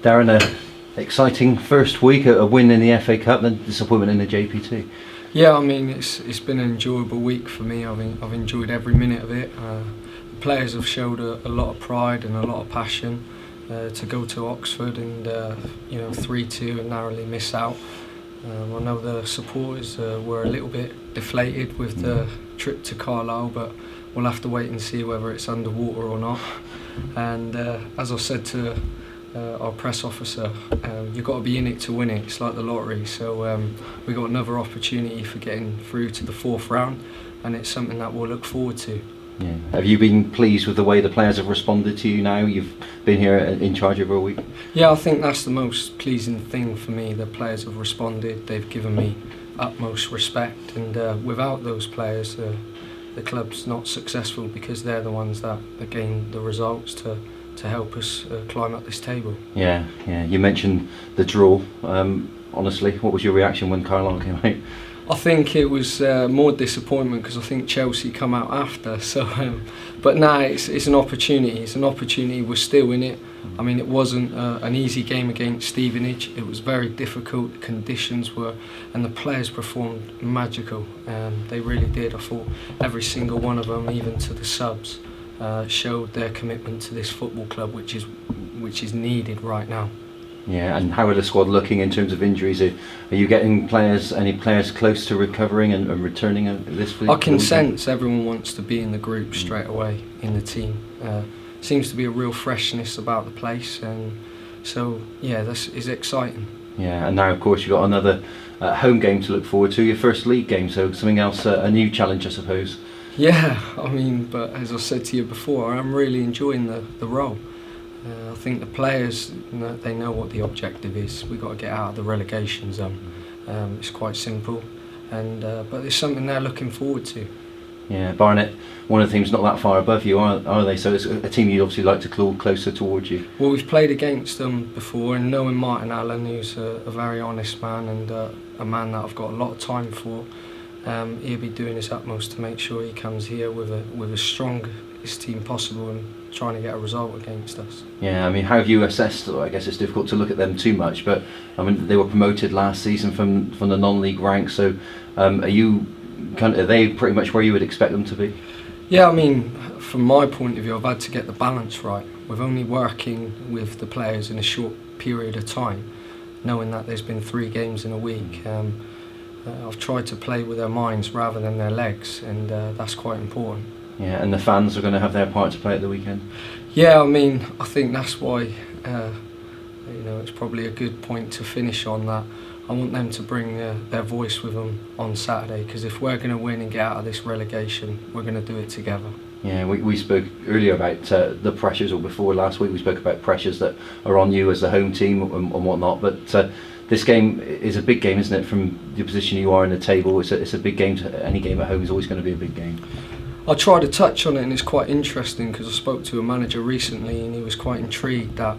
Darren, a exciting first week, a win in the FA Cup, then disappointment in the JPT. Yeah, I mean it's been an enjoyable week for me. I've enjoyed every minute of it. The players have showed a lot of pride and a lot of passion to go to Oxford and 3-2 and narrowly miss out. I know the supporters were a little bit deflated with the trip to Carlisle, but we'll have to wait and see whether it's underwater or not. And as I said to our press officer, you've got to be in it to win it. It's like the lottery. So we got another opportunity for getting through to the fourth round, and it's something that we'll look forward to. Yeah. Have you been pleased with the way the players have responded to you now? You've been here in charge over a week. Yeah, I think that's the most pleasing thing for me. The players have responded. They've given me utmost respect, and without those players, the club's not successful because they're the ones that gain the results to help us climb up this table. Yeah. You mentioned the draw. Honestly, what was your reaction when Carlisle came out? I think it was more disappointment because I think Chelsea come out after. So, but now it's an opportunity. It's an opportunity. We're still in it. I mean, it wasn't an easy game against Stevenage. It was very difficult. The conditions were, and the players performed magical. They really did. I thought every single one of them, even to the subs, showed their commitment to this football club, which is needed right now. Yeah, and how are the squad looking in terms of injuries? Are you getting any players close to recovering and returning this week? I can sense everyone wants to be in the group straight away in the team. Seems to be a real freshness about the place, and so yeah, this is exciting. Yeah, and now of course you've got another home game to look forward to, your first league game, so something else, a new challenge I suppose. Yeah, I mean, but as I said to you before, I'm really enjoying the role. I think the players, they know what the objective is. We've got to get out of the relegation zone. It's quite simple, and but it's something they're looking forward to. Yeah, Barnet, one of the teams not that far above you, are they? So it's a team you'd obviously like to claw closer towards you. Well, we've played against them before, and knowing Martin Allen, who's a very honest man and a man that I've got a lot of time for, he'll be doing his utmost to make sure he comes here with a strongest team possible and trying to get a result against us. Yeah, I mean, how have you assessed? I guess it's difficult to look at them too much, but I mean, they were promoted last season from the non-league ranks. So, are they pretty much where you would expect them to be? Yeah, I mean, from my point of view, I've had to get the balance right. We're only working with the players in a short period of time, knowing that there's been 3 games in a week. I've tried to play with their minds rather than their legs, and that's quite important. Yeah, and the fans are going to have their part to play at the weekend. Yeah, I mean, I think that's why it's probably a good point to finish on that. I want them to bring their voice with them on Saturday, because if we're going to win and get out of this relegation, we're going to do it together. Yeah, we spoke earlier about the pressures, or before last week we spoke about pressures that are on you as the home team and whatnot, but this game is a big game, isn't it, from the position you are in the table? It's a big game. Any game at home is always going to be a big game. I tried to touch on it, and it's quite interesting because I spoke to a manager recently and he was quite intrigued that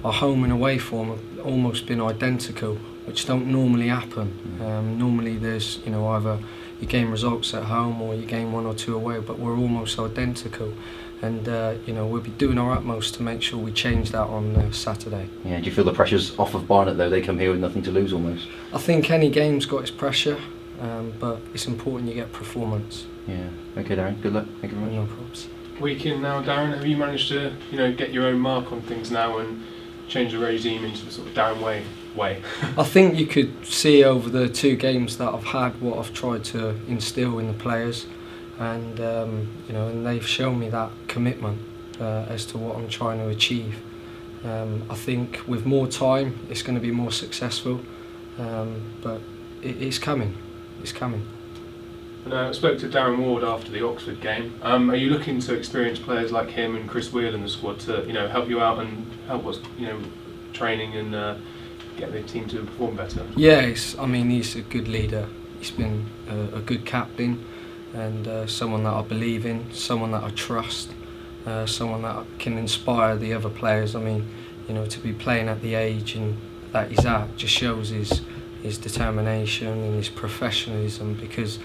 our home and away form have almost been identical, which don't normally happen. Normally there's either you gain results at home or you gain 1 or 2 away, but we're almost identical, and we'll be doing our utmost to make sure we change that on Saturday. Yeah, do you feel the pressure's off of Barnet though? They come here with nothing to lose almost. I think any game's got its pressure, but it's important you get performance. Yeah. Okay, Darren. Good luck. Thank you very much. No problems. Week in now, Darren. Have you managed to, get your own mark on things now and change the regime into the sort of Darren way? I think you could see over the 2 games that I've had what I've tried to instill in the players, and and they've shown me that commitment as to what I'm trying to achieve. I think with more time, it's going to be more successful, but it's coming. It's coming. And I spoke to Darren Ward after the Oxford game. Are you looking to experienced players like him and Chris Wheel in the squad to help you out and help us training and get the team to perform better? Yes, I mean, he's a good leader. He's been a good captain, and someone that I believe in, someone that I trust, someone that can inspire the other players. I mean, to be playing at the age and that he's at just shows his determination and his professionalism, because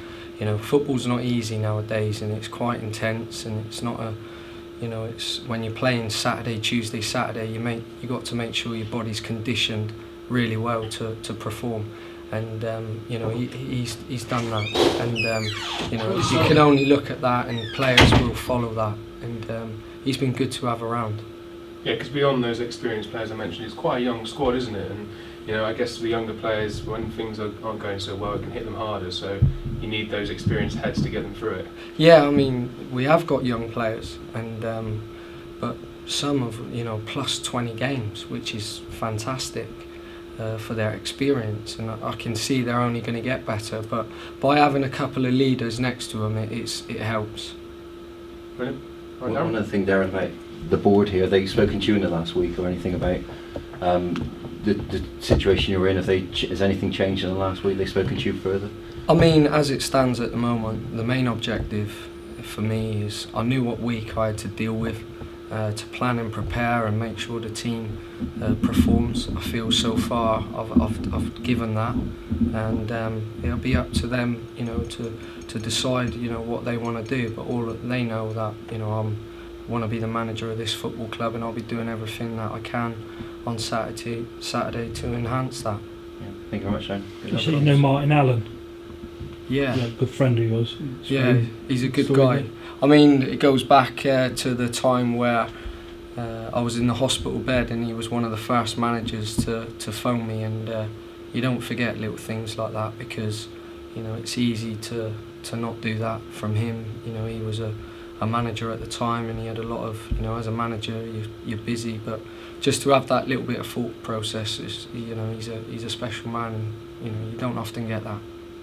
football's not easy nowadays, and it's quite intense, and it's not you know, it's when you're playing Saturday, Tuesday, Saturday, you got to make sure your body's conditioned really well to perform. And you know, he's done that, and you know, you can only look at that, and players will follow that, and he's been good to have around. Yeah, because beyond those experienced players I mentioned, it's quite a young squad, isn't it? And you know, I guess the younger players, when things aren't going so well, it can hit them harder. So you need those experienced heads to get them through it. Yeah, I mean, we have got young players, and but some of, you know, plus 20 games, which is fantastic. For their experience, and I can see they're only going to get better, but by having a couple of leaders next to them, it helps. Brilliant. Right, One other thing, Darren, about the board here, have they spoken to you in the last week or anything about the situation you're in? Has anything changed in the last week? Have they spoken to you further? I mean, as it stands at the moment, the main objective for me is I knew what week I had to deal with, to plan and prepare and make sure the team performs. I feel so far I've given that, and it'll be up to them, you know, to decide, you know, what they want to do. But all they know that, you know, I want to be the manager of this football club, and I'll be doing everything that I can on Saturday to enhance that. Yeah. Thank you very much, Shane. You said you know Martin Allen. Yeah. Yeah, good friend of yours. Yeah, he's a good guy. I mean, it goes back to the time where I was in the hospital bed, and he was one of the first managers to phone me, and you don't forget little things like that, because, you know, it's easy to not do that from him. You know, he was a manager at the time, and he had a lot of, you know, as a manager you're busy, but just to have that little bit of thought process is, you know, he's a special man, and, you know, you don't often get that.